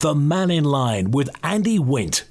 The Mannin Line with Andy Wint.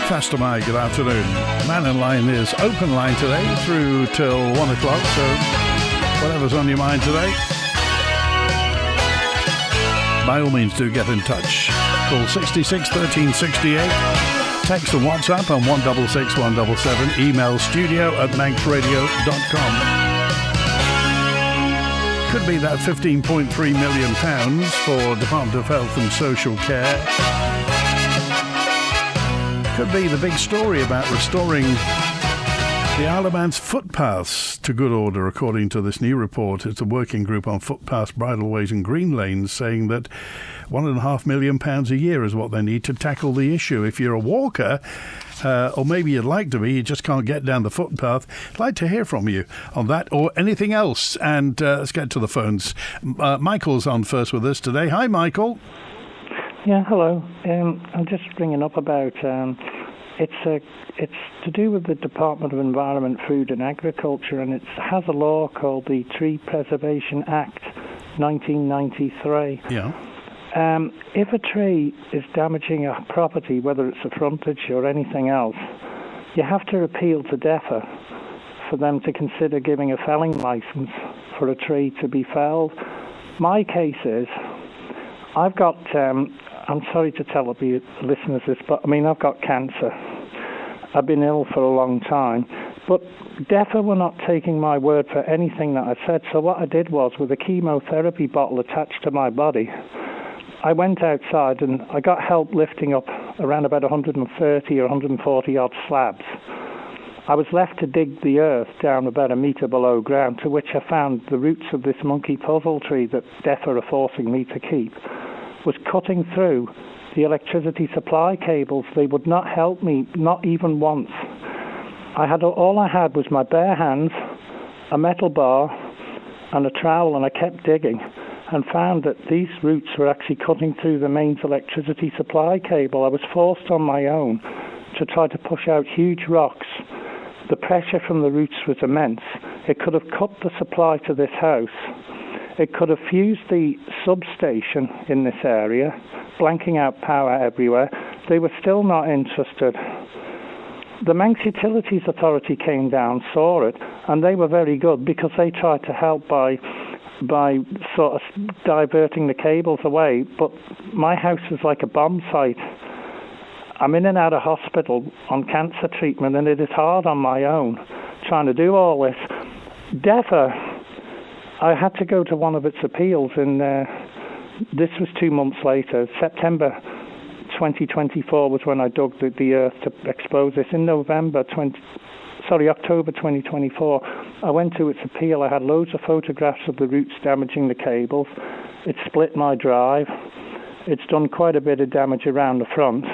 Faster my good afternoon. Mannin Line is open line today through till 1 o'clock, so whatever's on your mind today, by all means do get in touch. Call 66 13 68, text and WhatsApp on 166 177, email studio@manxradio.com. Could be that £15.3 million for Department of Health and Social Care. Could be the big story about restoring the Isle of Man's footpaths to good order, according to this new report. It's a working group on footpaths, bridleways and green lanes, saying that £1.5 million a year is what they need to tackle the issue. If you're a walker, or maybe you'd like to be, you just can't get down the footpath, I'd like to hear from you on that or anything else. And let's get to the phones. Michael's on first with us today. Hi, Michael. Yeah, hello. I'm just ringing up about it's to do with the Department of Environment, Food and Agriculture, and it has a law called the Tree Preservation Act 1993. Yeah. If a tree is damaging a property, whether it's a frontage or anything else, you have to appeal to DEFRA for them to consider giving a felling license for a tree to be felled. My case is, I've got, I'm sorry to tell the listeners this, but I mean, I've got cancer. I've been ill for a long time, but DEFRA were not taking my word for anything that I said. So what I did was, with a chemotherapy bottle attached to my body, I went outside and I got help lifting up around about 130 or 140 odd slabs. I was left to dig the earth down about a metre below ground, to which I found the roots of this monkey puzzle tree that DEFRA are forcing me to keep was cutting through the electricity supply cables. They would not help me, not even once. All I had was my bare hands, a metal bar, and a trowel, and I kept digging and found that these roots were actually cutting through the mains electricity supply cable. I was forced on my own to try to push out huge rocks. The pressure from the roots was immense. It could have cut the supply to this house. It could have fused the substation in this area, blanking out power everywhere. They were still not interested. The Manx Utilities Authority came down, saw it, and they were very good because they tried to help by sort of diverting the cables away. But my house is like a bomb site. I'm in and out of hospital on cancer treatment, and it is hard on my own trying to do all this. DEFRA, I had to go to one of its appeals, and this was 2 months later. September 2024 was when I dug the earth to expose this. In October 2024, I went to its appeal. I had loads of photographs of the roots damaging the cables. It split my drive. It's done quite a bit of damage around the front.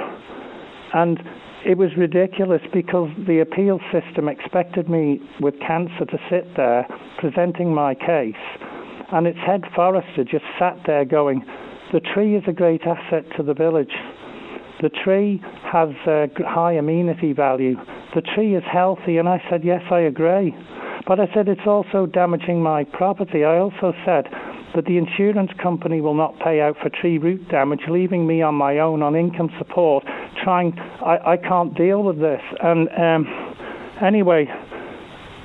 And it was ridiculous because the appeal system expected me with cancer to sit there presenting my case, and its head forester just sat there going, the tree is a great asset to the village. The tree has a high amenity value. The tree is healthy. And I said, yes, I agree. But I said, it's also damaging my property. I also said that the insurance company will not pay out for tree root damage, leaving me on my own on income support. I can't deal with this. And anyway,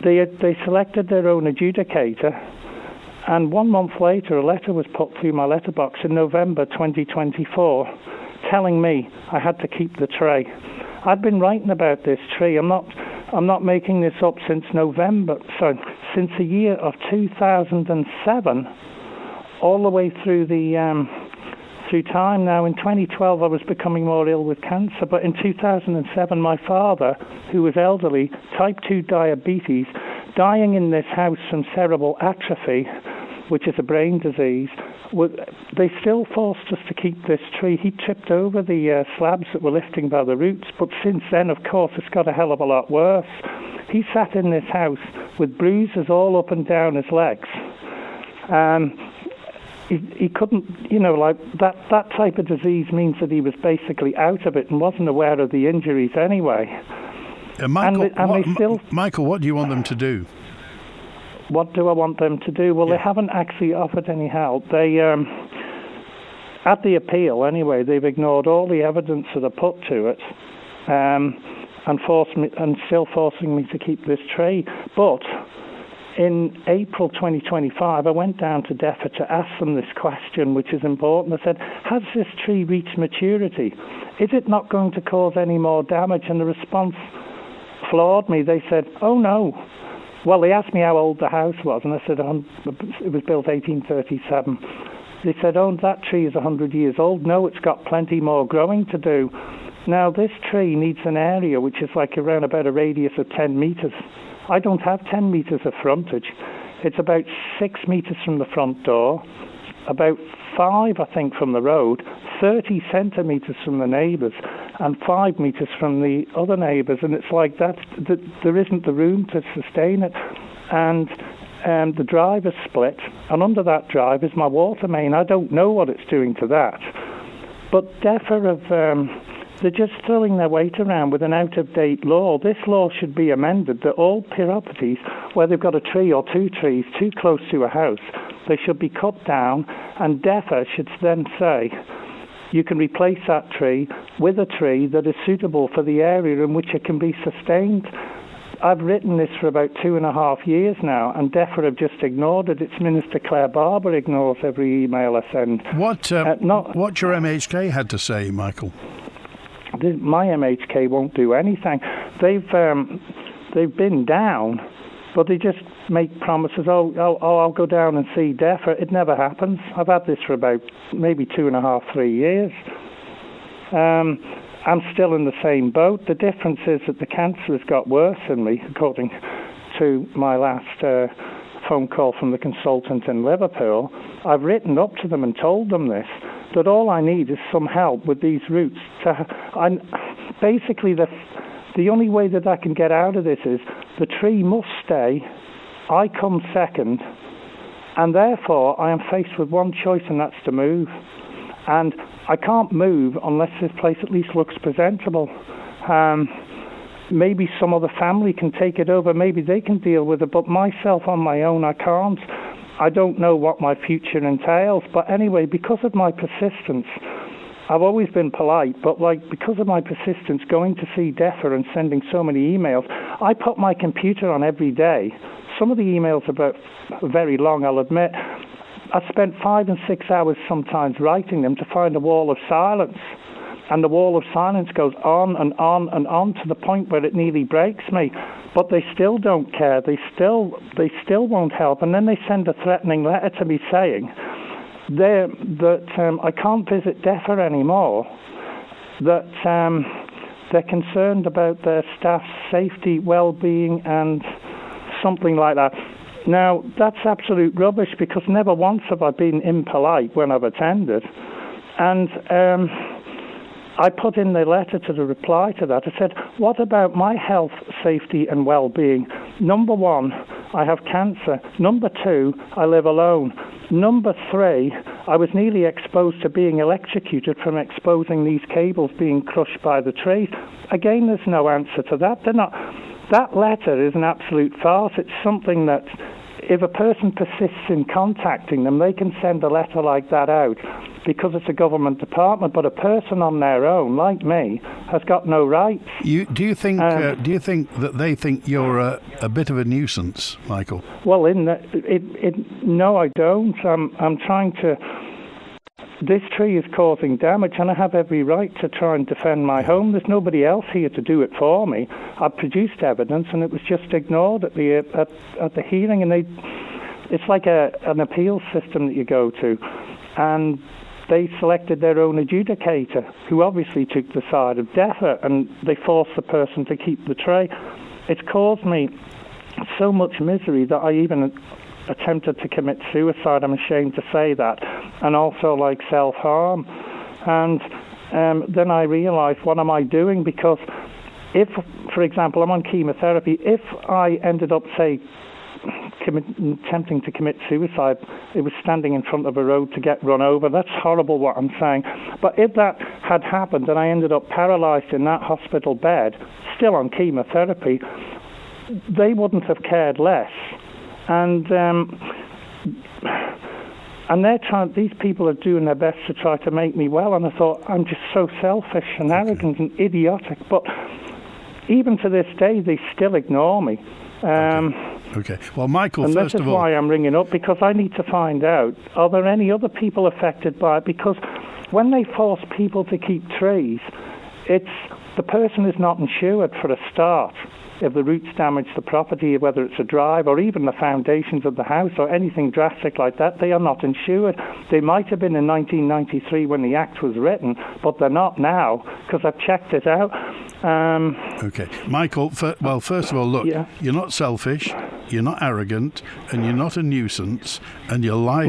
they selected their own adjudicator, and 1 month later a letter was put through my letterbox in November 2024 telling me I had to keep the tree. I'd been writing about this tree. I'm not making this up since since the year of 2007, all the way through through time. Now, in 2012, I was becoming more ill with cancer, but in 2007, my father, who was elderly, type 2 diabetes, dying in this house from cerebral atrophy, which is a brain disease. They still forced us to keep this tree. He tripped over the slabs that were lifting by the roots, but since then, of course, it's got a hell of a lot worse. He sat in this house with bruises all up and down his legs. He couldn't, like that type of disease means that he was basically out of it and wasn't aware of the injuries anyway. Michael, what do you want them to do? What do I want them to do? Well, They haven't actually offered any help. They, at the appeal anyway, they've ignored all the evidence that I put to it, and still forcing me to keep this tree. But in April 2025, I went down to DEFRA to ask them this question, which is important. I said, has this tree reached maturity? Is it not going to cause any more damage? And the response floored me. They said, oh no. Well, they asked me how old the house was, and I said it was built 1837. They said, oh, that tree is 100 years old. No, it's got plenty more growing to do. Now, this tree needs an area which is like around about a radius of 10 metres. I don't have 10 metres of frontage. It's about 6 metres from the front door, about 5, I think, from the road, 30 centimetres from the neighbours, and 5 metres from the other neighbours. And it's like that there isn't the room to sustain it. And the drive is split, and under that drive is my water main. I don't know what it's doing to that. But DEFRA they're just throwing their weight around with an out-of-date law. This law should be amended that all properties where they've got a tree or 2 trees too close to a house, they should be cut down, and DEFRA should then say you can replace that tree with a tree that is suitable for the area in which it can be sustained. I've written this for about 2.5 years now, and DEFRA have just ignored it. It's Minister Claire Barber ignores every email I send. What your MHK had to say, Michael? My MHK won't do anything. They've been down, but they just make promises. I'll go down and see DEFRA. It never happens. I've had this for about maybe 2.5, 3 years. I'm still in the same boat. The difference is that the cancer has got worse in me, according to my last phone call from the consultant in Liverpool. I've written up to them and told them this, that all I need is some help with these roots. Basically, the only way that I can get out of this is the tree must stay, I come second, and therefore I am faced with one choice, and that's to move. And I can't move unless this place at least looks presentable. Maybe some other family can take it over, maybe they can deal with it, but myself on my own, I can't. I don't know what my future entails, but anyway, because of my persistence, I've always been polite, but because of my persistence going to see DEFRA and sending so many emails, I put my computer on every day. Some of the emails are very long, I'll admit. I spent 5 and 6 hours sometimes writing them to find a wall of silence. And the wall of silence goes on and on and on to the point where it nearly breaks me. But they still don't care. They still won't help. And then they send a threatening letter to me saying that I can't visit DEFRA anymore, that they're concerned about their staff's safety, well-being, and something like that. Now, that's absolute rubbish, because never once have I been impolite when I've attended. And I put in the letter to the reply to that. I said, what about my health, safety and well-being? Number 1, I have cancer. Number 2, I live alone. Number 3, I was nearly exposed to being electrocuted from exposing these cables being crushed by the trees. Again, there's no answer to that. That letter is an absolute farce. It's something that if a person persists in contacting them, they can send a letter like that out because it's a government department, but a person on their own, like me, has got no rights. Do you think that they think you're a bit of a nuisance, Michael? Well, no, I don't. I'm trying to. This tree is causing damage, and I have every right to try and defend my home. There's nobody else here to do it for me. I've produced evidence, and it was just ignored at the hearing. And it's like an appeals system that you go to, and they selected their own adjudicator, who obviously took the side of DEFRA, and they forced the person to keep the tree. It's caused me so much misery that I even attempted to commit suicide. I'm ashamed to say that, and also like self-harm. And then I realised, what am I doing? Because if, for example, I'm on chemotherapy, if I ended up, say, attempting to commit suicide, it was standing in front of a road to get run over. That's horrible what I'm saying. But if that had happened and I ended up paralysed in that hospital bed, still on chemotherapy, they wouldn't have cared less. And these people are doing their best to try to make me well, and I thought, I'm just so selfish and arrogant and idiotic. But even to this day, they still ignore me. Okay. Well, Michael, and first of all... this is why I'm ringing up, because I need to find out, are there any other people affected by it? Because when they force people to keep trees, the person is not insured for a start. If the roots damage the property, whether it's a drive or even the foundations of the house or anything drastic like that, they are not insured. They might have been in 1993 when the Act was written, but they're not now, because I've checked it out. Okay. Michael, first of all, look, You're not selfish, you're not arrogant, and you're not a nuisance, and your life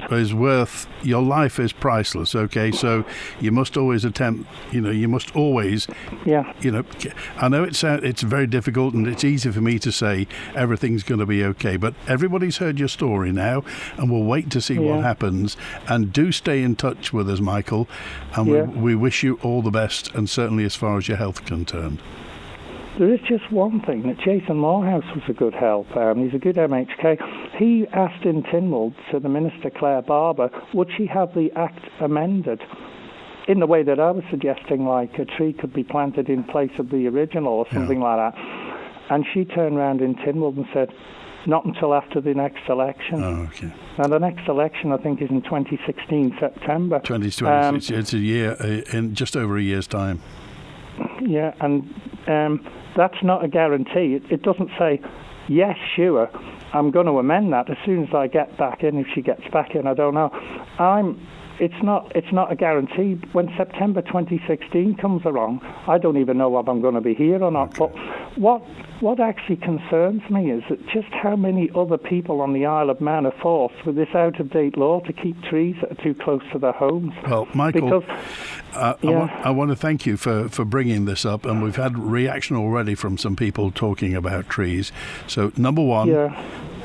is worth, your life is priceless, okay? So you must always attempt, you must always, I know it's very difficult and it's easy for me to say everything's going to be okay, but everybody's heard your story now, and we'll wait to see what happens. And do stay in touch with us, Michael, and we wish you all the best, and certainly as far as your health is concerned. There is just one thing, that Jason Morehouse was a good help. He's a good MHK. He asked in Tynwald to the Minister Claire Barber, would she have the Act amended in the way that I was suggesting, like a tree could be planted in place of the original or something like that. And she turned around in Tynwald and said, not until after the next election. Oh, okay. Now, the next election, I think, is in 2016, September. 2020, it's a year, in just over a year's time. Yeah, and that's not a guarantee. It doesn't say, yes, sure, I'm going to amend that as soon as I get back in. If she gets back in, I don't know. It's not a guarantee. When September 2016 comes along, I don't even know if I'm going to be here or not. Okay. But what actually concerns me is that just how many other people on the Isle of Man are forced with this out-of-date law to keep trees that are too close to their homes. Well, Michael, I want to thank you for bringing this up, and we've had reaction already from some people talking about trees. So, number one,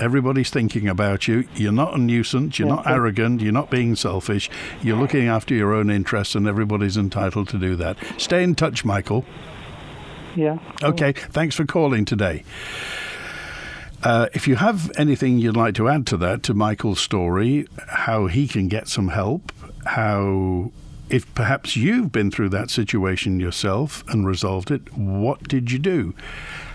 everybody's thinking about you. You're not a nuisance, you're not arrogant, you're not being selfish, you're looking after your own interests, and everybody's entitled to do that. Stay in touch, Michael. Yeah. Okay, thanks for calling today. If you have anything you'd like to add to that, to Michael's story, how he can get some help, if perhaps you've been through that situation yourself and resolved it, what did you do?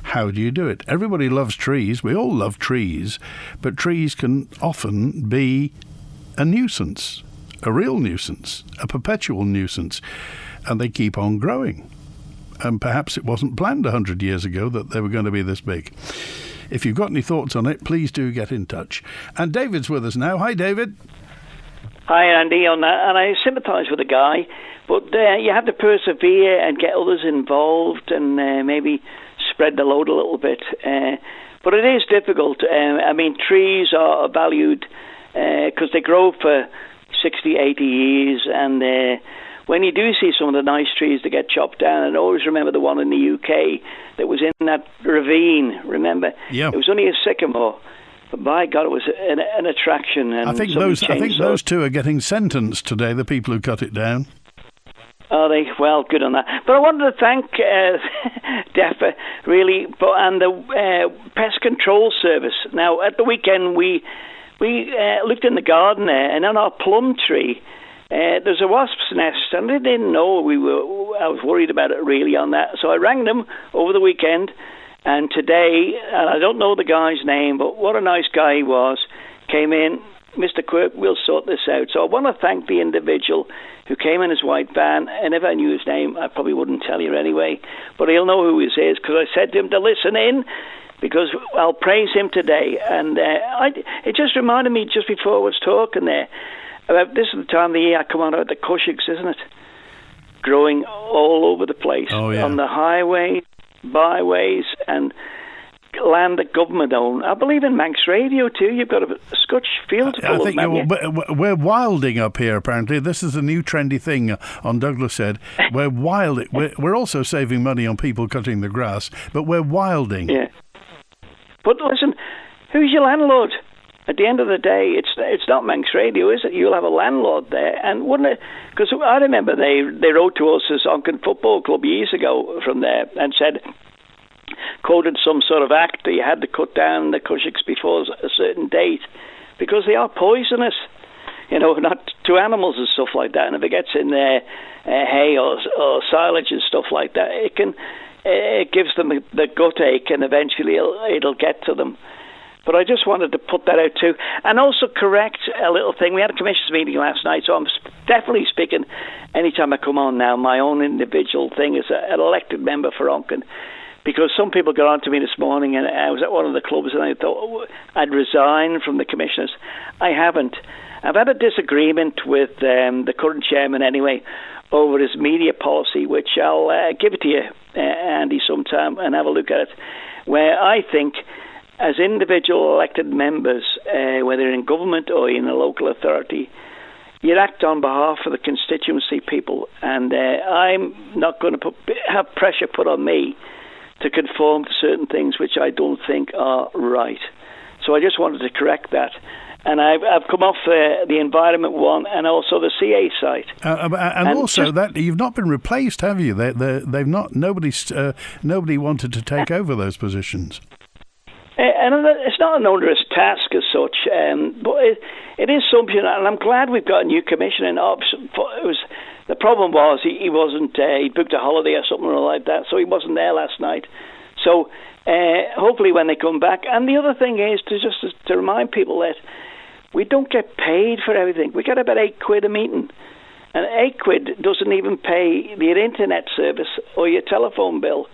How do you do it? Everybody loves trees. We all love trees, but trees can often be a nuisance, a real nuisance, a perpetual nuisance, and they keep on growing. And perhaps it wasn't planned 100 years ago that they were going to be this big. If you've got any thoughts on it, please do get in touch. And David's with us now. Hi, David. Hi, Andy, on that. And I sympathise with the guy, but you have to persevere and get others involved and maybe spread the load a little bit. But it is difficult. Trees are valued because they grow for 60, 80 years, and when you do see some of the nice trees that get chopped down, and I always remember the one in the UK that was in that ravine, remember? Yeah. It was only a sycamore, but by God, it was an attraction. And I think those two are getting sentenced today, the people who cut it down. Are they? Well, good on that. But I wanted to thank DEFRA, really, and the Pest Control Service. Now, at the weekend, we looked in the garden there, and on our plum tree, there's a wasp's nest, and I didn't know I was worried about it really on that. So I rang them over the weekend, and today, and I don't know the guy's name, but what a nice guy he was, came in, Mr. Quirk, we'll sort this out. So I want to thank the individual who came in his white van, and if I knew his name, I probably wouldn't tell you anyway, but he'll know who he is, because I said to him to listen in, because I'll praise him today. And it just reminded me, just before I was talking there, about this is the time of the year I come out of the cushigs, isn't it? Growing all over the place, on the highways, byways, and land that government own. I believe in Manx Radio too. You've got a Scotch field full I think we're wilding up here, apparently. This is a new trendy thing on Douglas Head. We're wild. We're also saving money on people cutting the grass, but we're wilding. Yeah. But listen, who's your landlord? At the end of the day, it's not Manx Radio, is it? You'll have a landlord there, and wouldn't it? Because I remember they wrote to us as Onken Football Club years ago from there and said, quoted some sort of act that you had to cut down the cushicks before a certain date because they are poisonous, not to animals and stuff like that. And if it gets in their hay or silage and stuff like that, it gives them the gut ache, and eventually it'll get to them. But I just wanted to put that out too. And also correct a little thing. We had a commissioners meeting last night, so I'm definitely speaking anytime I come on now, my own individual thing as an elected member for Onken. Because some people got on to me this morning, and I was at one of the clubs, and I thought I'd resign from the commissioners. I haven't. I've had a disagreement with the current chairman anyway over his media policy, which I'll give it to you, Andy, sometime, and have a look at it, where I think as individual elected members, whether in government or in a local authority, you act on behalf of the constituency people, and I'm not going to have pressure put on me to conform to certain things which I don't think are right. So I just wanted to correct that. And I've come off the environment one and also the CA site. And also that you've not been replaced, have you? They've not. Nobody wanted to take over those positions. And it's not an onerous task as such, but it is something. And I'm glad we've got a new commissioner. The problem was he wasn't. He booked a holiday or something like that, so he wasn't there last night. So hopefully when they come back. And the other thing is to remind people that we don't get paid for everything. We get about £8 a meeting, and £8 doesn't even pay your internet service or your telephone bill.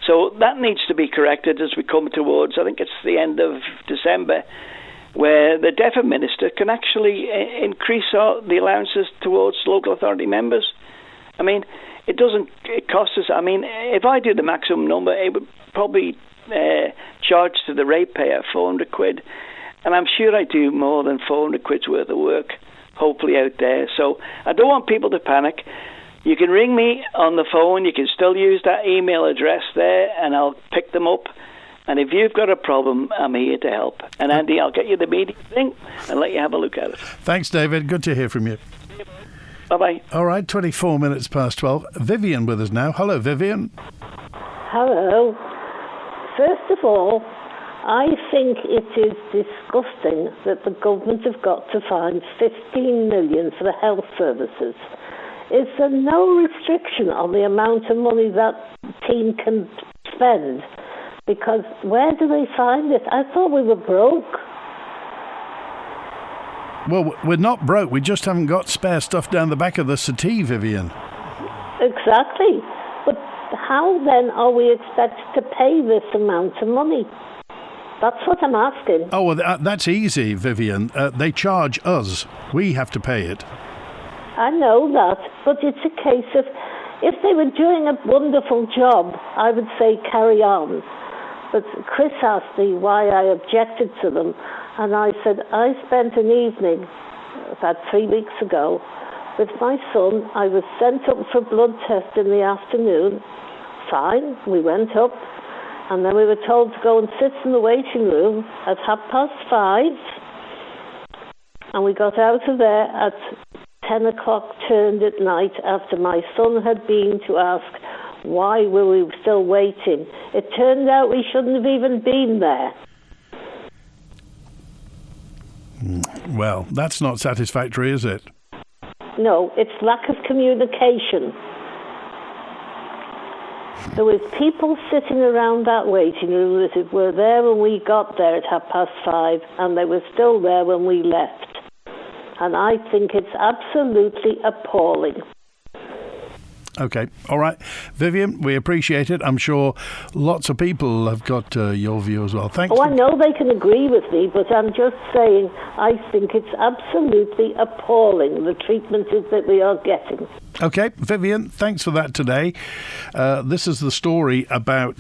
So that needs to be corrected as we come towards, I think it's the end of December, where the DEFRA minister can actually increase the allowances towards local authority members. I mean, it costs us. I mean, if I do the maximum number, it would probably charge to the ratepayer £400, and I'm sure I do more than £400 worth of work, hopefully out there. So I don't want people to panic. You can ring me on the phone. You can still use that email address there, and I'll pick them up. And if you've got a problem, I'm here to help. And Andy, I'll get you the meeting thing and let you have a look at it. Thanks, David. Good to hear from you. Bye-bye. All right, 24 minutes past 12. Vivian with us now. Hello, Vivian. Hello. First of all, I think it is disgusting that the government have got to find $15 million for the health services. Is there no restriction on the amount of money that team can spend? Because where do they find it? I thought we were broke. Well, we're not broke. We just haven't got spare stuff down the back of the settee, Vivian. Exactly. But how then are we expected to pay this amount of money? That's what I'm asking. Oh, well, that's easy, Vivian. They charge us. We have to pay it. I know that, but it's a case of, if they were doing a wonderful job, I would say carry on. But Chris asked me why I objected to them, and I said, I spent an evening, about 3 weeks ago, with my son. I was sent up for a blood test in the afternoon. Fine, we went up, and then we were told to go and sit in the waiting room at 5:30, and we got out of there at 10 o'clock turned at night after my son had been to ask why were we still waiting. It turned out we shouldn't have even been there. Well, that's not satisfactory, is it? No, it's lack of communication. There was people sitting around that waiting room that were there when we got there at 5:30, and they were still there when we left. And I think it's absolutely appalling. OK. All right. Vivian, we appreciate it. I'm sure lots of people have got your view as well. Thanks. I know they can agree with me, but I'm just saying I think it's absolutely appalling, the treatment that we are getting. OK, Vivian, thanks for that today. This is the story about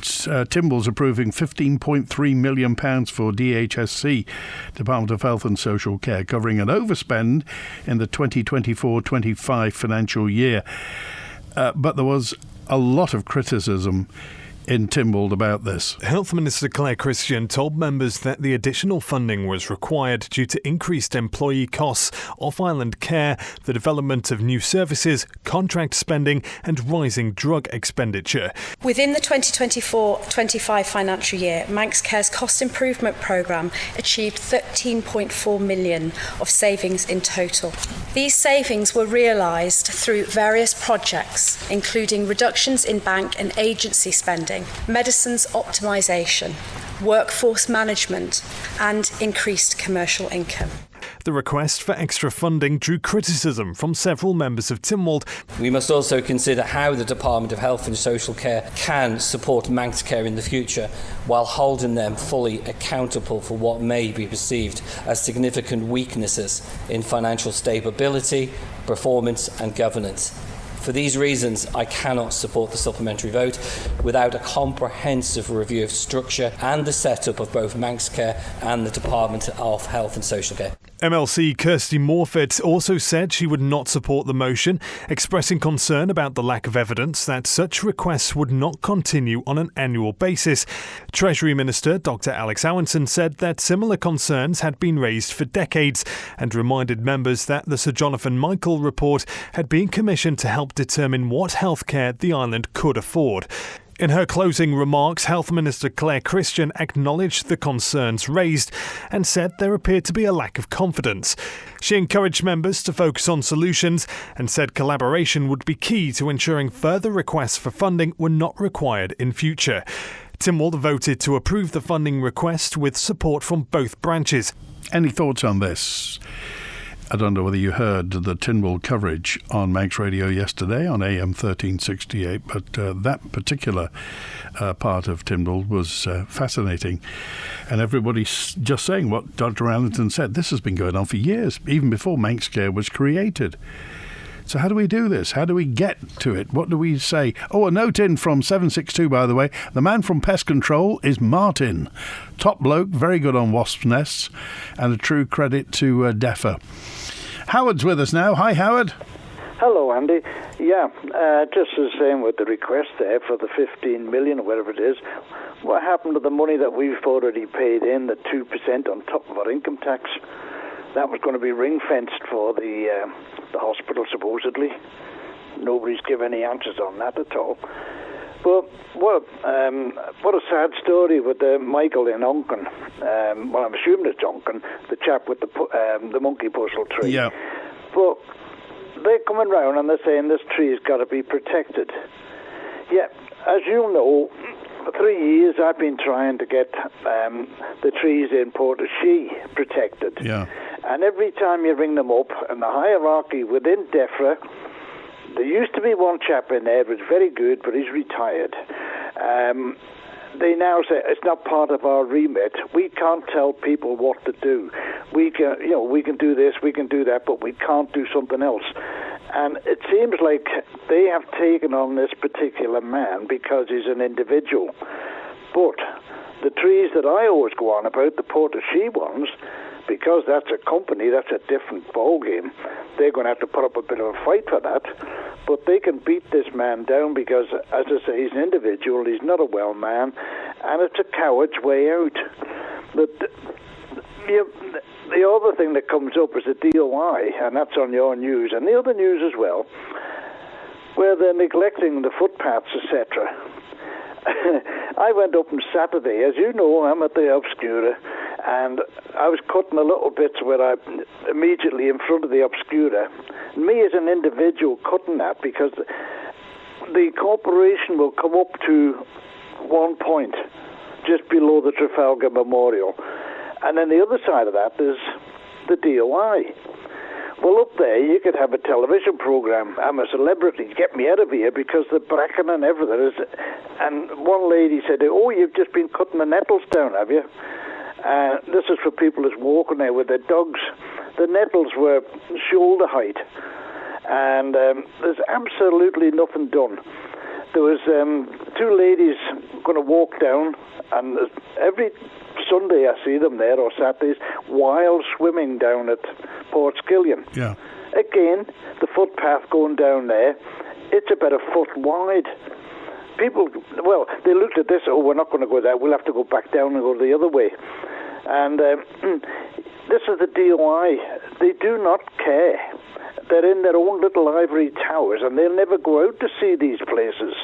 Timble's approving £15.3 million for DHSC, Department of Health and Social Care, covering an overspend in the 2024-25 financial year. But there was a lot of criticism in Tynwald about this. Health Minister Claire Christian told members that the additional funding was required due to increased employee costs, off-island care, the development of new services, contract spending and rising drug expenditure. Within the 2024-25 financial year, Manx Care's cost improvement programme achieved £13.4 million of savings in total. These savings were realised through various projects, including reductions in bank and agency spending, medicines optimisation, workforce management and increased commercial income. The request for extra funding drew criticism from several members of Tynwald. We must also consider how the Department of Health and Social Care can support Manx Care in the future while holding them fully accountable for what may be perceived as significant weaknesses in financial stability, performance and governance. For these reasons, I cannot support the supplementary vote without a comprehensive review of structure and the setup of both Manx Care and the Department of Health and Social Care. MLC Kirsty Morfitt also said she would not support the motion, expressing concern about the lack of evidence that such requests would not continue on an annual basis. Treasury Minister Dr Alex Awenson said that similar concerns had been raised for decades and reminded members that the Sir Jonathan Michael report had been commissioned to help determine what healthcare the island could afford. In her closing remarks, Health Minister Claire Christian acknowledged the concerns raised and said there appeared to be a lack of confidence. She encouraged members to focus on solutions and said collaboration would be key to ensuring further requests for funding were not required in future. Tynwald voted to approve the funding request with support from both branches. Any thoughts on this? I don't know whether you heard the Tynwald coverage on Manx Radio yesterday on AM 1368, but that particular part of Tynwald was fascinating. And everybody's just saying what Dr. Allenton said. This has been going on for years, even before Manx Care was created. So how do we do this? How do we get to it? What do we say? Oh, a note in from 762, by the way. The man from Pest Control is Martin. Top bloke, very good on wasp nests, and a true credit to DEFRA. Howard's with us now. Hi, Howard. Hello, Andy. Yeah, just the same with the request there for the 15 million or whatever it is. What happened to the money that we've already paid in, the 2% on top of our income tax? That was going to be ring-fenced for the hospital, supposedly. Nobody's given any answers on that at all. But what a sad story with Michael in Onken. Well, I'm assuming it's Onken, the chap with the monkey puzzle tree. Yeah. But they're coming round and they're saying this tree's got to be protected. Yeah, as you know, for 3 years I've been trying to get the trees in Portashee protected. Yeah. And every time you ring them up, and the hierarchy within DEFRA, there used to be one chap in there who was very good, but he's retired. They now say it's not part of our remit. We can't tell people what to do. We can do this, we can do that, but we can't do something else. And it seems like they have taken on this particular man because he's an individual. But the trees that I always go on about, the Portashee ones, because that's a company, that's a different ballgame. They're going to have to put up a bit of a fight for that. But they can beat this man down because, as I say, he's an individual, he's not a well man, and it's a coward's way out. But the other thing that comes up is the DOI, and that's on your news, and the other news as well, where they're neglecting the footpaths, etc. I went up on Saturday. As you know, I'm at the Obscura, and I was cutting a little bit where I immediately in front of the Obscura. Me as an individual cutting that because the corporation will come up to 1 point just below the Trafalgar Memorial. And then the other side of that is the DOI. Well, up there, you could have a television program. I'm a celebrity. Get me out of here, because the bracken and everything is... And one lady said, oh, you've just been cutting the nettles down, have you? This is for people who's walking there with their dogs. The nettles were shoulder height. And there's absolutely nothing done. There was two ladies going to walk down, and every Sunday I see them there, or Saturdays, wild swimming down at Port Skillion. Yeah. Again, the footpath going down there, it's about a foot wide. People, well, they looked at this, oh, we're not going to go there, we'll have to go back down and go the other way. And this is the DOI. They do not care. They're in their own little ivory towers, and they'll never go out to see these places.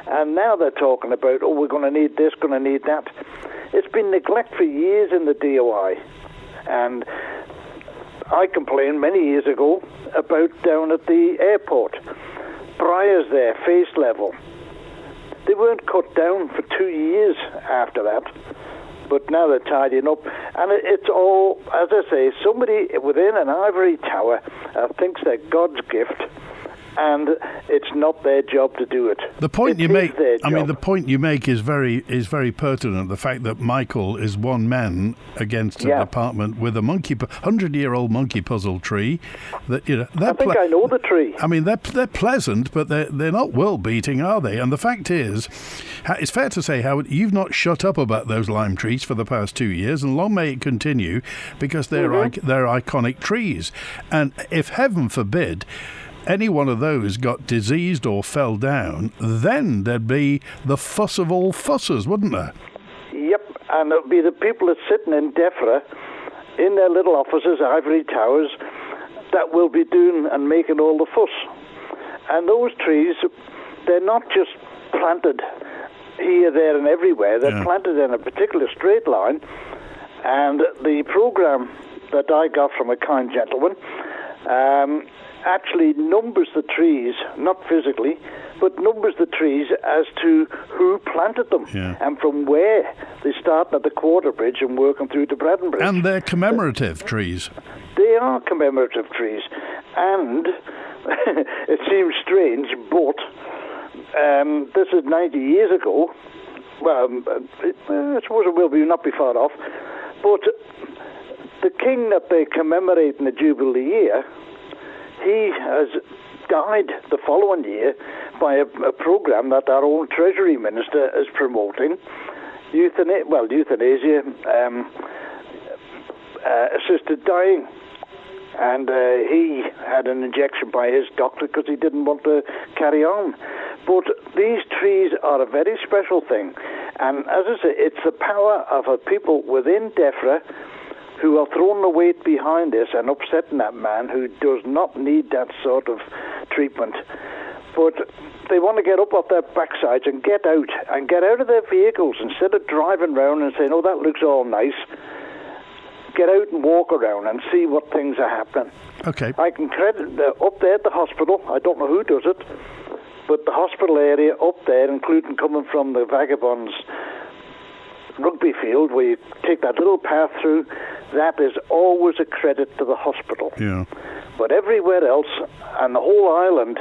And now they're talking about, oh, we're going to need this, going to need that. It's been neglect for years in the DOI. And I complained many years ago about down at the airport. Briars there, face level. They weren't cut down for 2 years after that. But now they're tidying up. And it's all, as I say, somebody within an ivory tower thinks they're God's gift, and it's not their job to do it. The point you make, the point you make is very pertinent. The fact that Michael is one man against a department with a 100-year-old monkey puzzle tree. That I think I know the tree. I mean, they're pleasant, but they're not world beating, are they? And the fact is, it's fair to say, Howard, you've not shut up about those lime trees for the past 2 years, and long may it continue, because they're iconic trees. And if heaven forbid any one of those got diseased or fell down, then there'd be the fuss of all fusses, wouldn't there? Yep, and it'd be the people that's sitting in DEFRA in their little offices, ivory towers, that will be doing and making all the fuss. And those trees, they're not just planted here, there and everywhere. They're planted in a particular straight line. And the program that I got from a kind gentleman actually numbers the trees, not physically, but numbers the trees as to who planted them and from where. They start at the Quarter Bridge and working through to Braddon Bridge. And they're commemorative trees. They are commemorative trees. And it seems strange, but this is 90 years ago. Well, I suppose it will be not be far off. But the king that they commemorate in the Jubilee year, he has died the following year by a program that our own Treasury Minister is promoting, euthanasia, assisted dying. And he had an injection by his doctor because he didn't want to carry on. But these trees are a very special thing. And as I say, it's the power of a people within DEFRA who are throwing the weight behind this and upsetting that man who does not need that sort of treatment. But they want to get up off their backsides and get out of their vehicles instead of driving around and saying, oh, that looks all nice. Get out and walk around and see what things are happening. Okay. I can credit up there at the hospital, I don't know who does it, but the hospital area up there, including coming from the Vagabonds rugby field, where you take that little path through, that is always a credit to the hospital. Yeah. But everywhere else, and the whole island,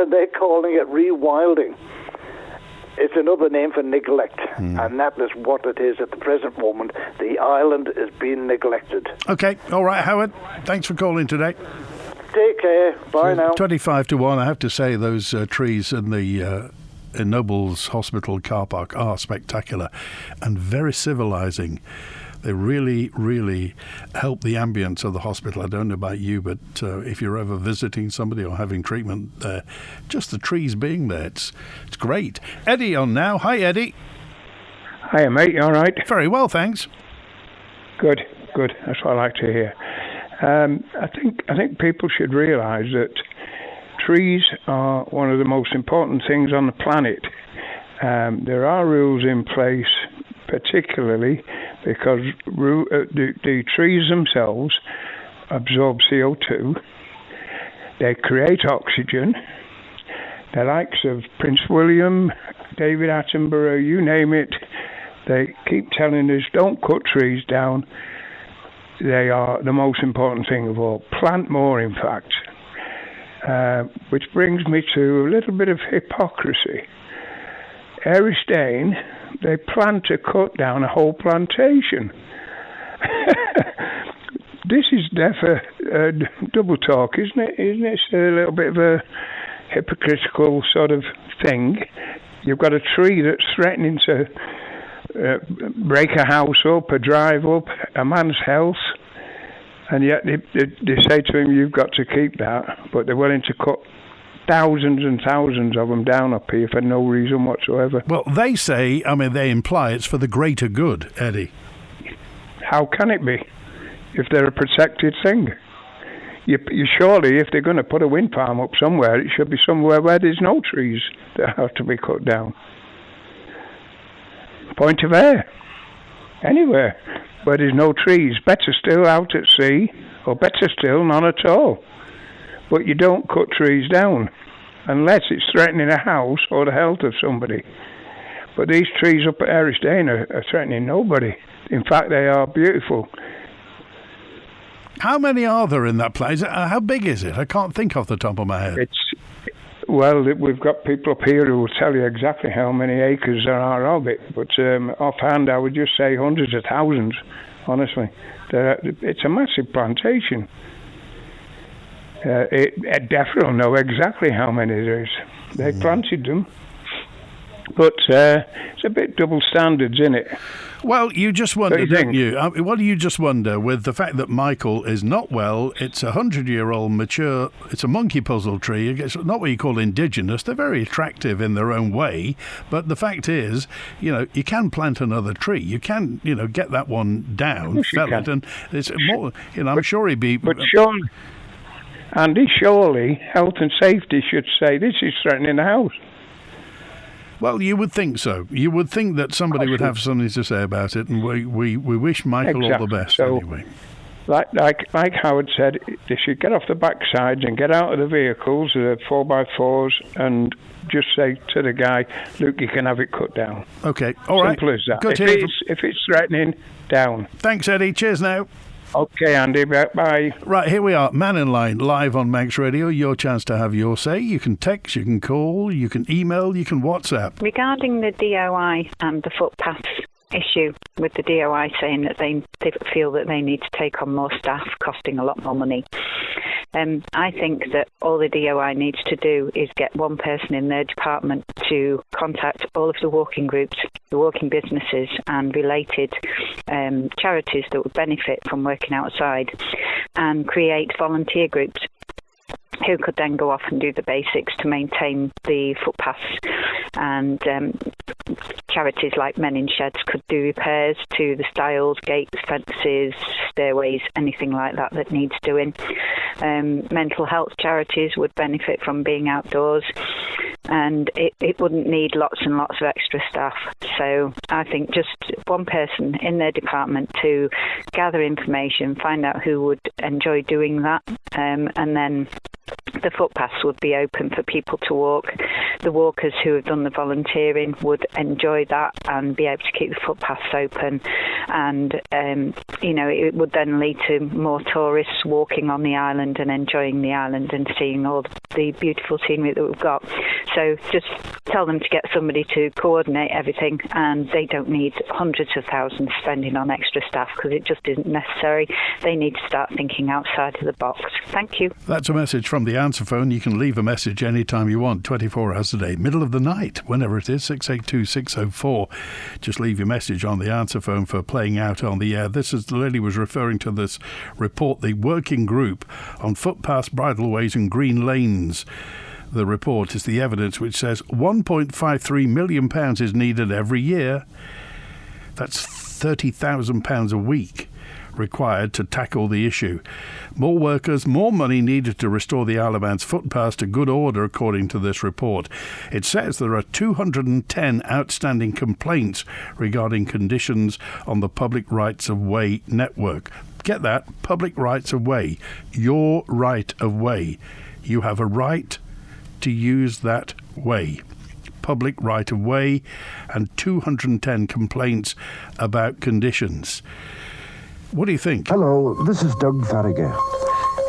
they're calling it rewilding. It's another name for neglect, and that is what it is at the present moment. The island is being neglected. Okay, all right, Howard. Thanks for calling today. Take care. Bye now. 25 to 1. I have to say, those trees in the in Noble's Hospital car park are spectacular and very civilising. They really, really help the ambience of the hospital. I don't know about you, but if you're ever visiting somebody or having treatment there, just the trees being there, it's great. Eddie on now. Hi, Eddie. Hiya, mate. You all right? Very well, thanks. Good. That's what I like to hear. I think people should realise that trees are one of the most important things on the planet. There are rules in place, particularly because the trees themselves absorb CO2. They create oxygen. The likes of Prince William, David Attenborough, you name it, they keep telling us don't cut trees down. they are the most important thing of all. Plant more, in fact. Which brings me to a little bit of hypocrisy. Errisdane, they plan to cut down a whole plantation. This is definitely double talk, isn't it? Isn't it? It's a little bit of a hypocritical sort of thing. You've got a tree that's threatening to break a house up, a drive up, a man's health, and yet they say to him, you've got to keep that, but they're willing to cut thousands and thousands of them down up here for no reason whatsoever. Well, they say, they imply it's for the greater good, Eddie. How can it be if they're a protected thing? You surely, if they're going to put a wind farm up somewhere, it should be somewhere where there's no trees that have to be cut down. Point of air. Anywhere where there's no trees. Better still out at sea, or better still none at all. But you don't cut trees down unless it's threatening a house or the health of somebody. But these trees up at Errisdane are threatening nobody. In fact, they are beautiful. How many are there in that place? How big is it? I can't think off the top of my head. Well, we've got people up here who will tell you exactly how many acres there are of it. But offhand, I would just say hundreds of thousands, honestly. It's a massive plantation. DEFRA will know exactly how many there is. They planted them. But it's a bit double standards, isn't it? Well, you just wonder, don't you? What do you just wonder with the fact that Michael is not well? It's a 100-year-old mature. It's a monkey puzzle tree. It's not what you call indigenous. They're very attractive in their own way. But the fact is, you can plant another tree. You can, get that one down, fell it, and it's more. I'm sure he'd be. But surely, Andy, health and safety should say this is threatening the house. Well, you would think so. You would think that somebody would have something to say about it, and we wish Michael all the best anyway. Like Howard said, they should get off the backsides and get out of the vehicles, the 4x4s, and just say to the guy, look, you can have it cut down. Okay, all right. Simple as that. Good if it's threatening, down. Thanks, Eddie. Cheers now. Okay, Andy, bye. Right, here we are, Mannin Line, live on Manx Radio. Your chance to have your say. You can text, you can call, you can email, you can WhatsApp. Regarding the DOI and the footpaths issue, with the DOI saying that they feel that they need to take on more staff, costing a lot more money, I think that all the DOI needs to do is get one person in their department to contact all of the walking groups, the walking businesses and related charities that would benefit from working outside, and create volunteer groups who could then go off and do the basics to maintain the footpaths. And charities like Mannin Sheds could do repairs to the stiles, gates, fences, stairways, anything like that needs doing. Mental health charities would benefit from being outdoors, and it wouldn't need lots and lots of extra staff. So I think just one person in their department to gather information, find out who would enjoy doing that, and then the footpaths would be open for people to walk. The walkers who have done the volunteering would enjoy that and be able to keep the footpaths open. And, it would then lead to more tourists walking on the island and enjoying the island and seeing all the beautiful scenery that we've got. So just tell them to get somebody to coordinate everything, and they don't need hundreds of thousands spending on extra staff because it just isn't necessary. They need to start thinking outside of the box. Thank you. That's a message from the answer phone. You can leave a message anytime you want, 24 hours a day, middle of the night, whenever it is, 682 604. Just leave your message on the answer phone for playing out on the air. This is the lady was referring to this report, the working group on footpaths, bridleways and green lanes. The report is the evidence which says £1.53 million is needed every year. That's £30,000 a week required to tackle the issue. More workers, more money needed to restore the Isle of Man's footpaths to good order, according to this report. It says there are 210 outstanding complaints regarding conditions on the public rights of way network. Get that? Public rights of way. Your right of way. You have a right to use that way. Public right of way, and 210 complaints about conditions. What do you think? Hello, this is Doug Farragher.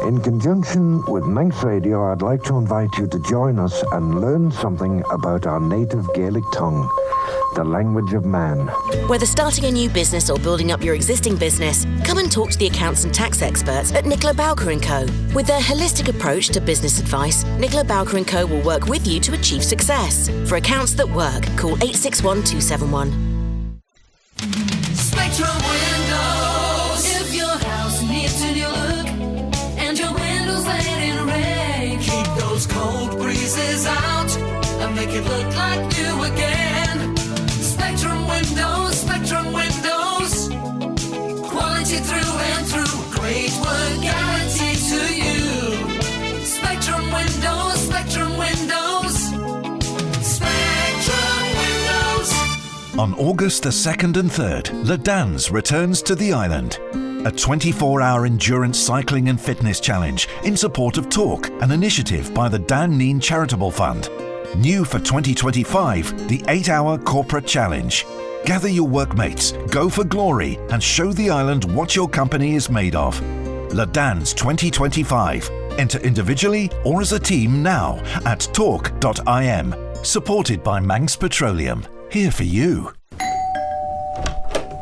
In conjunction with Manx Radio, I'd like to invite you to join us and learn something about our native Gaelic tongue, the language of man. Whether starting a new business or building up your existing business, come and talk to the accounts and tax experts at Nicola Bowker & Co. With their holistic approach to business advice, Nicola Bowker & Co. will work with you to achieve success. For accounts that work, call 861 271. Spectrum Windows. If your house needs a new look and your windows letting rain, keep those cold breezes out and make it look like new again. Spectrum Windows, Spectrum Windows. Quality through and through. Great work guaranteed to you. Spectrum Windows, Spectrum Windows. Spectrum Windows. On August the 2nd and 3rd, Le Dans returns to the island. A 24-hour endurance cycling and fitness challenge in support of Talk, an initiative by the Dan Neen Charitable Fund. New for 2025, the 8-hour corporate challenge. Gather your workmates, go for glory, and show the island what your company is made of. Le Dans 2025. Enter individually or as a team now at talk.im. Supported by Manx Petroleum. Here for you.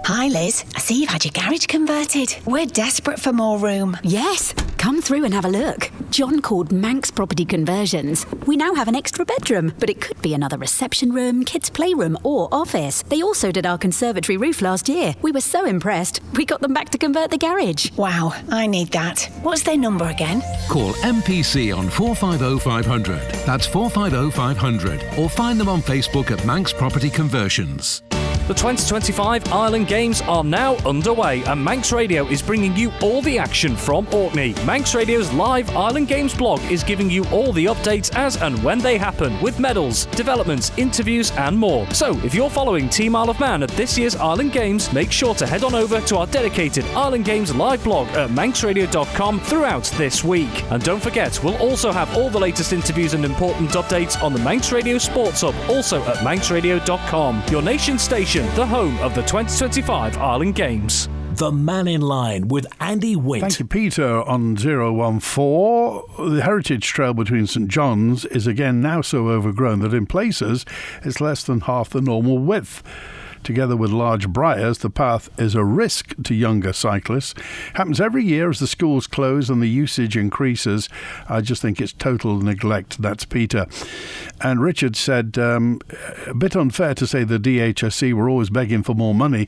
Hi Liz, I see you've had your garage converted. We're desperate for more room. Yes, come through and have a look. John called Manx Property Conversions. We now have an extra bedroom, but it could be another reception room, kids' playroom or office. They also did our conservatory roof last year. We were so impressed, we got them back to convert the garage. Wow, I need that. What's their number again? Call MPC on 450 500. That's 450 500. Or find them on Facebook at Manx Property Conversions. The 2025 Ireland Games are now underway and Manx Radio is bringing you all the action from Orkney. Manx Radio's live Ireland Games blog is giving you all the updates as and when they happen, with medals, developments, interviews and more. So if you're following Team Isle of Man at this year's Ireland Games, make sure to head on over to our dedicated Ireland Games live blog at manxradio.com throughout this week. And don't forget, we'll also have all the latest interviews and important updates on the Manx Radio Sports Hub, also at manxradio.com. Your nation station, the home of the 2025 Ireland Games. The Mannin Line with Andy Wint. Thank you, Peter, on 014. The heritage trail between St John's is again now so overgrown that in places it's less than half the normal width. Together with large briars, the path is a risk to younger cyclists. Happens every year as the schools close and the usage increases. I just think it's total neglect. That's Peter. And Richard said, a bit unfair to say the DHSC were always begging for more money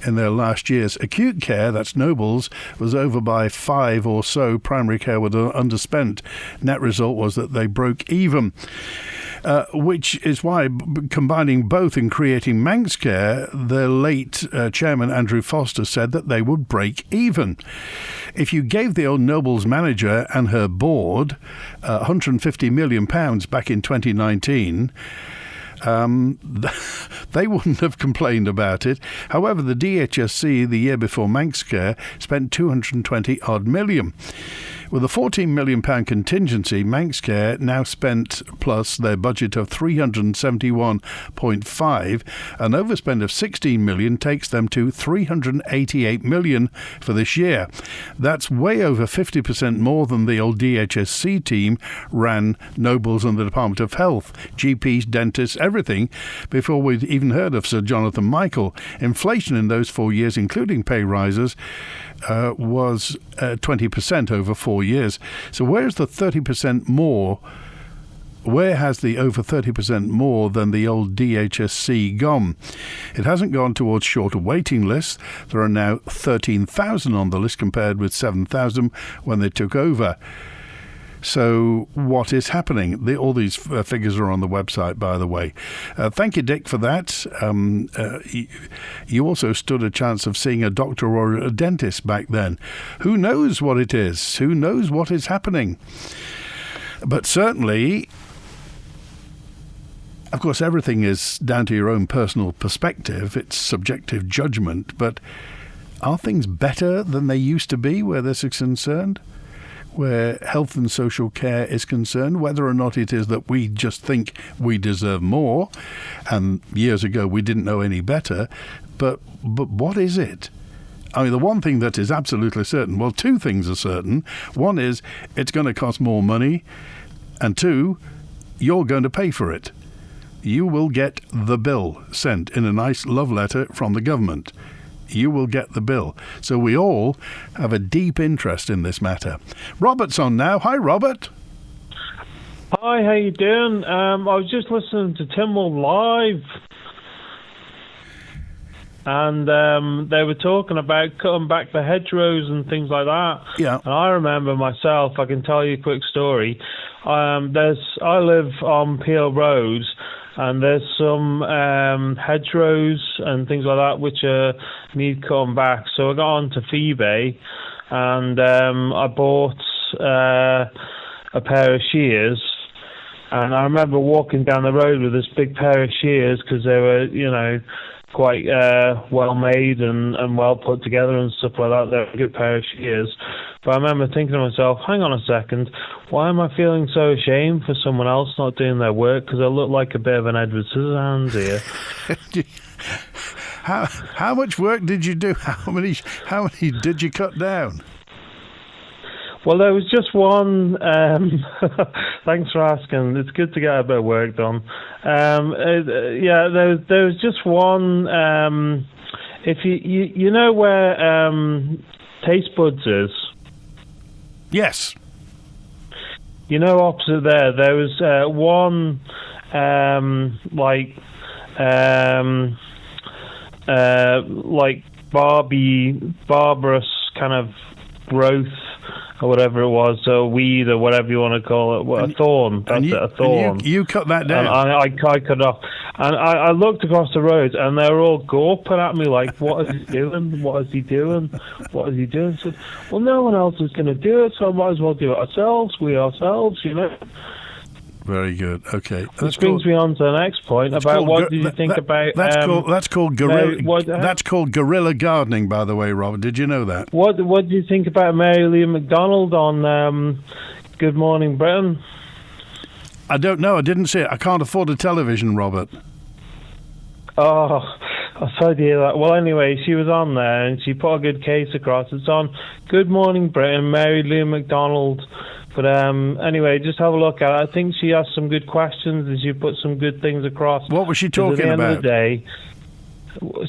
in their last years. Acute care, that's Nobles, was over by 5 or so. Primary care was underspent. Net result was that they broke even. Which is why, combining both and creating Manx Care, the late chairman Andrew Foster said that they would break even. If you gave the old Nobles manager and her board £150 million back in 2019, they wouldn't have complained about it. However, the DHSC the year before Manx Care spent 220 odd million. With a £14 million contingency, Manx Care now spent plus their budget of 371.5. An overspend of 16 million takes them to 388 million for this year. That's way over 50% more than the old DHSC team ran Nobles and the Department of Health, GPs, dentists, everything, before we'd even heard of Sir Jonathan Michael. Inflation in those 4 years, including pay rises, was 20% over 4 years. So where's the 30% more? Where has the over 30% more than the old DHSC gone? It hasn't gone towards shorter waiting lists. There are now 13,000 on the list compared with 7,000 when they took over. So what is happening? All these figures are on the website, by the way. Thank you, Dick, for that. You also stood a chance of seeing a doctor or a dentist back then. Who knows what it is? Who knows what is happening? But certainly, of course, everything is down to your own personal perspective. It's subjective judgment. But are things better than they used to be where this is concerned? Where health and social care is concerned, whether or not it is that we just think we deserve more, and years ago we didn't know any better, but what is it? I mean, the one thing that is absolutely certain, well, two things are certain. One is it's going to cost more money, and two, you're going to pay for it. You will get the bill sent in a nice love letter from the government. You will get the bill. So we all have a deep interest in this matter. Robert's on now. Hi, Robert. Hi, how you doing? I was just listening to Timwell Live, and they were talking about cutting back the hedgerows and things like that. Yeah. And I remember myself, I can tell you a quick story. I live on Peel Road, and there's some hedgerows and things like that which need cutting back. So I got on to Phoebe, and I bought a pair of shears. And I remember walking down the road with this big pair of shears because they were, quite well made and well put together and stuff like that. They're a good pair of shears. But I remember thinking to myself, hang on a second, why am I feeling so ashamed for someone else not doing their work? Because I look like a bit of an Edward Scissorhands here. How much work did you do? How many did you cut down? Well, there was just one. Thanks for asking. It's good to get a bit of work done. There was just one. If you know where Taste Buds is. Yes. You know, opposite there was one like barbarous kind of growth. Or whatever it was, a weed or whatever you want to call it, a thorn. That's it, a thorn. You cut that down. And I cut it off. And I looked across the road, and they were all gawping at me like, "What is he doing? What is he doing? What is he doing?" I said, "Well, no one else is going to do it, so I might as well do it ourselves. We ourselves, Very good. Okay. Which brings me on to the next point about what did you think about? That's called guerrilla. That's called guerrilla gardening, by the way, Robert. Did you know that? What do you think about Mary Lee McDonald on Good Morning Britain? I don't know. I didn't see it. I can't afford a television, Robert. Oh, I'm sorry to hear that. Well, anyway, she was on there and she put a good case across. It's on Good Morning Britain, Mary Lee McDonald. But anyway, just have a look at it. I think she asked some good questions and she put some good things across. What was she talking about? At the end of the day,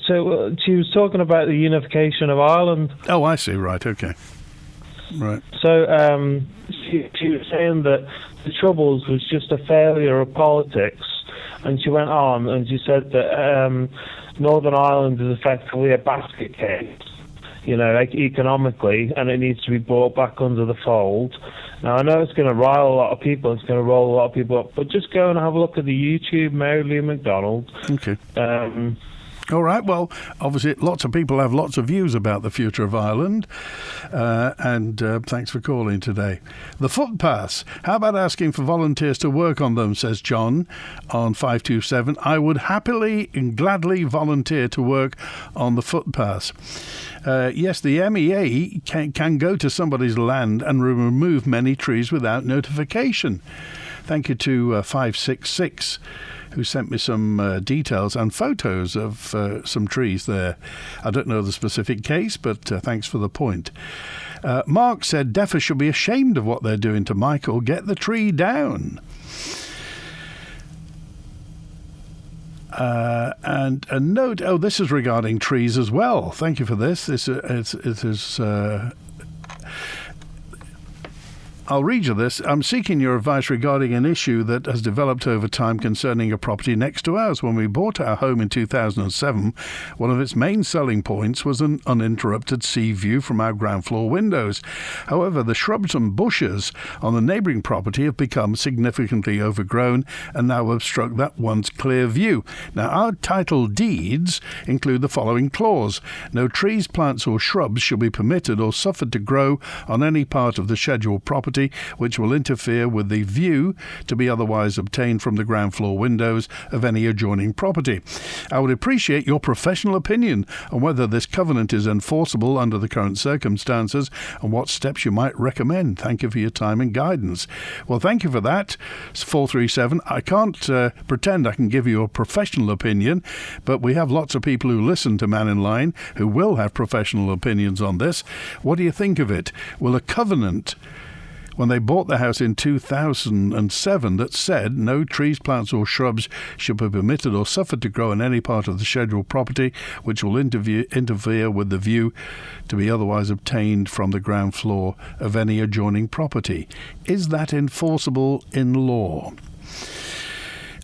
so she was talking about the unification of Ireland. Oh, I see. Right. Okay. Right. So she was saying that the Troubles was just a failure of politics. And she went on and she said that Northern Ireland is effectively a basket case, economically, and it needs to be brought back under the fold. Now, I know it's going to rile a lot of people, it's going to roll a lot of people up, but just go and have a look at the YouTube, Mary Lee McDonald. Okay. All right. Well, obviously, lots of people have lots of views about the future of Ireland, and thanks for calling today. The footpaths. How about asking for volunteers to work on them, says John on 527. I would happily and gladly volunteer to work on the footpaths. Yes, the MEA can go to somebody's land and remove many trees without notification. Thank you to 566. Who sent me some details and photos of some trees there. I don't know the specific case, but thanks for the point. Mark said DEFRA should be ashamed of what they're doing to Michael. Get the tree down. And a note, this is regarding trees as well. Thank you for this. It is... I'll read you this. I'm seeking your advice regarding an issue that has developed over time concerning a property next to ours. When we bought our home in 2007, one of its main selling points was an uninterrupted sea view from our ground floor windows. However, the shrubs and bushes on the neighbouring property have become significantly overgrown and now obstruct that once clear view. Now, our title deeds include the following clause. No trees, plants or shrubs shall be permitted or suffered to grow on any part of the scheduled property property which will interfere with the view to be otherwise obtained from the ground floor windows of any adjoining property. I would appreciate your professional opinion on whether this covenant is enforceable under the current circumstances and what steps you might recommend. Thank you for your time and guidance. Well, thank you for that. It's 437. I can't pretend I can give you a professional opinion, but we have lots of people who listen to Mannin Line who will have professional opinions on this. What do you think of it? Will a covenant, when they bought the house in 2007, that said no trees, plants or shrubs should be permitted or suffered to grow in any part of the scheduled property which will interfere with the view to be otherwise obtained from the ground floor of any adjoining property. Is that enforceable in law?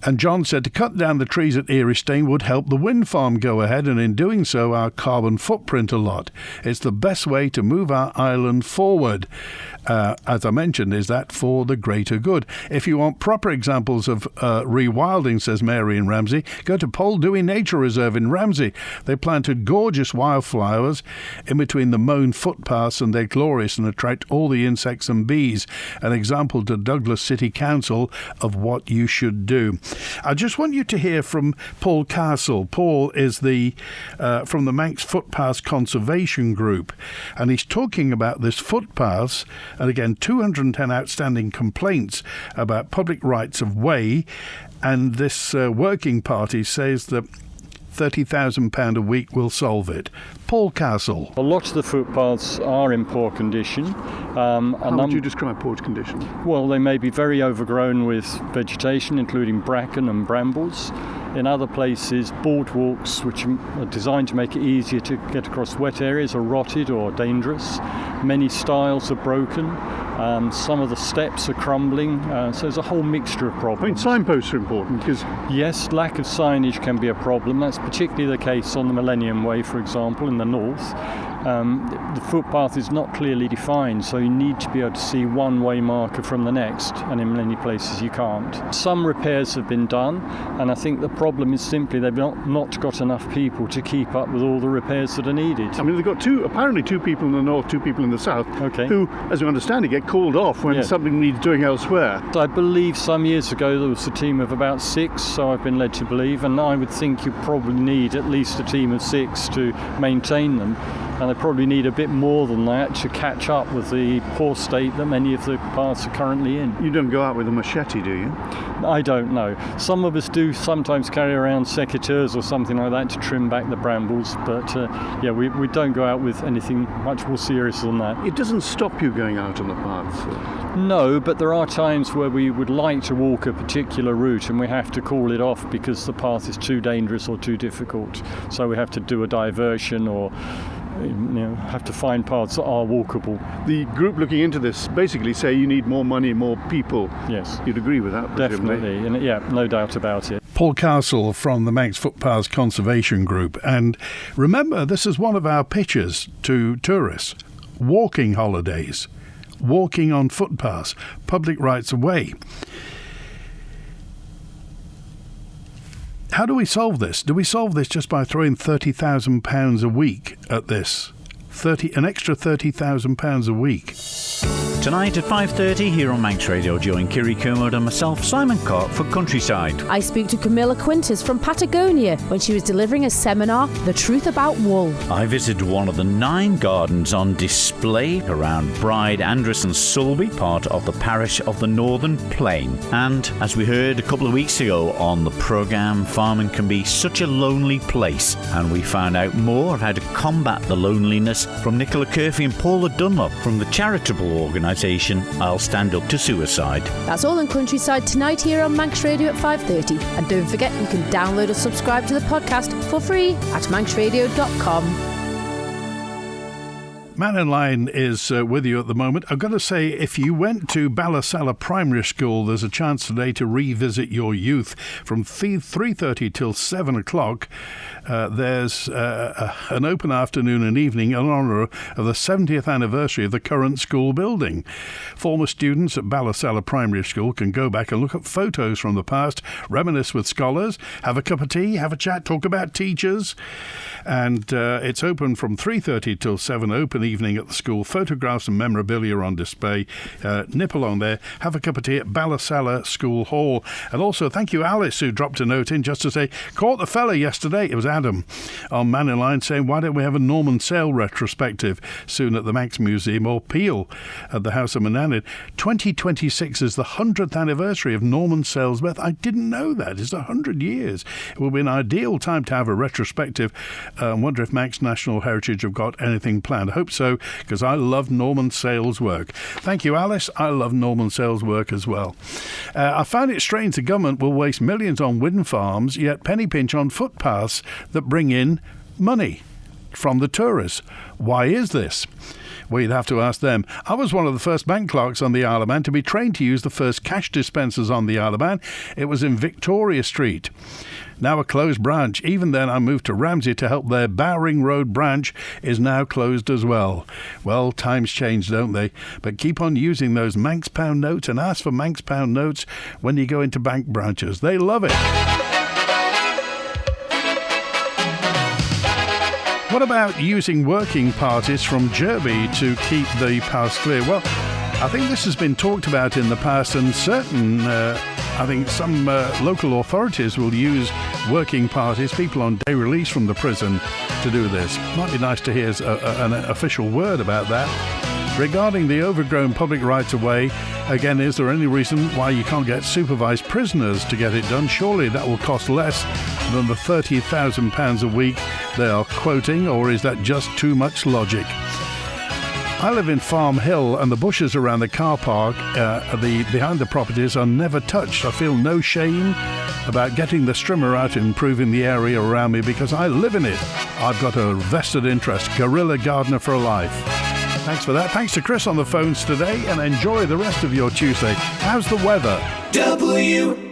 And John said to cut down the trees at Eristane would help the wind farm go ahead, and in doing so our carbon footprint a lot. It's the best way to move our island forward. As I mentioned, is that for the greater good. If you want proper examples of rewilding, says Mary in Ramsey, go to Pole Dewey Nature Reserve in Ramsey. They planted gorgeous wildflowers in between the mown footpaths, and they're glorious and attract all the insects and bees. An example to Douglas City Council of what you should do. I just want you to hear from Paul Castle. Paul is from the Manx Footpaths Conservation Group, and he's talking about this footpaths. And again, 210 outstanding complaints about public rights of way. And this working party says that £30,000 a week will solve it. Paul Castle. A lot of the footpaths are in poor condition. How would you describe poor condition? Well, they may be very overgrown with vegetation, including bracken and brambles. In other places, boardwalks, which are designed to make it easier to get across wet areas, are rotted or dangerous. Many stiles are broken. Some of the steps are crumbling. So there's a whole mixture of problems. I mean, signposts are important because... Yes, lack of signage can be a problem. That's particularly the case on the Millennium Way, for example, in the north. The footpath is not clearly defined, so you need to be able to see one-way marker from the next, and in many places you can't. Some repairs have been done, and I think the problem is simply they've not got enough people to keep up with all the repairs that are needed. I mean, they've got apparently two people in the north, two people in the south, who, as you understand it, get called off when something needs doing elsewhere. I believe some years ago there was a team of about 6, so I've been led to believe, and I would think you probably need at least a team of 6 to maintain them. And they probably need a bit more than that to catch up with the poor state that many of the paths are currently in. You don't go out with a machete, do you? I don't know. Some of us do sometimes carry around secateurs or something like that to trim back the brambles, but we don't go out with anything much more serious than that. It doesn't stop you going out on the paths? No, but there are times where we would like to walk a particular route and we have to call it off because the path is too dangerous or too difficult. So we have to do a diversion or have to find paths that are walkable. The group looking into this basically say you need more money, more people. Yes. You'd agree with that, presumably? Definitely, and no doubt about it. Paul Castle from the Manx Footpaths Conservation Group. And remember, this is one of our pitches to tourists. Walking holidays, walking on footpaths, public rights of way. How do we solve this? Do we solve this just by throwing £30,000 a week at this? An extra £30,000 a week. Tonight at 5:30 here on Manx Radio, join Kiri Kermode and myself, Simon Clark, for Countryside. I speak to Camilla Quintus from Patagonia when she was delivering a seminar, The Truth About Wool. I visited one of the 9 gardens on display around Bride, Andres and Sulby, part of the parish of the Northern Plain. And as we heard a couple of weeks ago on the programme, farming can be such a lonely place, and we found out more of how to combat the loneliness from Nicola Curfey and Paula Dunlop from the charitable organisation I'll Stand Up to Suicide. That's all in Countryside tonight here on Manx Radio at 5:30. And don't forget, you can download or subscribe to the podcast for free at manxradio.com. Mannin Line is with you at the moment. I've got to say, if you went to Ballasalla Primary School, there's a chance today to revisit your youth. From 3:30 till 7 o'clock, there's an open afternoon and evening in honour of the 70th anniversary of the current school building. Former students at Ballasalla Primary School can go back and look at photos from the past, reminisce with scholars, have a cup of tea, have a chat, talk about teachers. And it's open from 3:30 till 7, open evening at the school. Photographs and memorabilia on display. Nip along there, have a cup of tea at Ballasalla School Hall. And also, thank you, Alice, who dropped a note in just to say, caught the fella yesterday, it was Adam, on Mannin Line, saying, why don't we have a Norman Sale retrospective soon at the Manx Museum or Peel at the House of Mannin? 2026 is the 100th anniversary of Norman Sale's birth. I didn't know that. It's 100 years. It will be an ideal time to have a retrospective. I wonder if Manx National Heritage have got anything planned. I hope so, because I love Norman Sale's work. Thank you, Alice. I love Norman Sale's work as well. I find it strange the government will waste millions on wind farms, yet penny pinch on footpaths that bring in money from the tourists. Why is this? Well, you'd have to ask them. I was one of the first bank clerks on the Isle of Man to be trained to use the first cash dispensers on the Isle of Man. It was in Victoria Street. Now a closed branch. Even then, I moved to Ramsey to help their Bowring Road branch is now closed as well. Well, times change, don't they? But keep on using those Manx pound notes and ask for Manx pound notes when you go into bank branches. They love it. What about using working parties from Derby to keep the paths clear? Well, I think this has been talked about in the past, and I think some local authorities will use working parties, people on day release from the prison, to do this. Might be nice to hear an official word about that. Regarding the overgrown public rights-of-way, again, is there any reason why you can't get supervised prisoners to get it done? Surely that will cost less than the £30,000 a week they are quoting, or is that just too much logic? I live in Farm Hill, and the bushes around the car park behind the properties are never touched. I feel no shame about getting the strimmer out and improving the area around me because I live in it. I've got a vested interest. Guerrilla Gardener for life. Thanks for that. Thanks to Chris on the phones today, and enjoy the rest of your Tuesday. How's the weather? WINT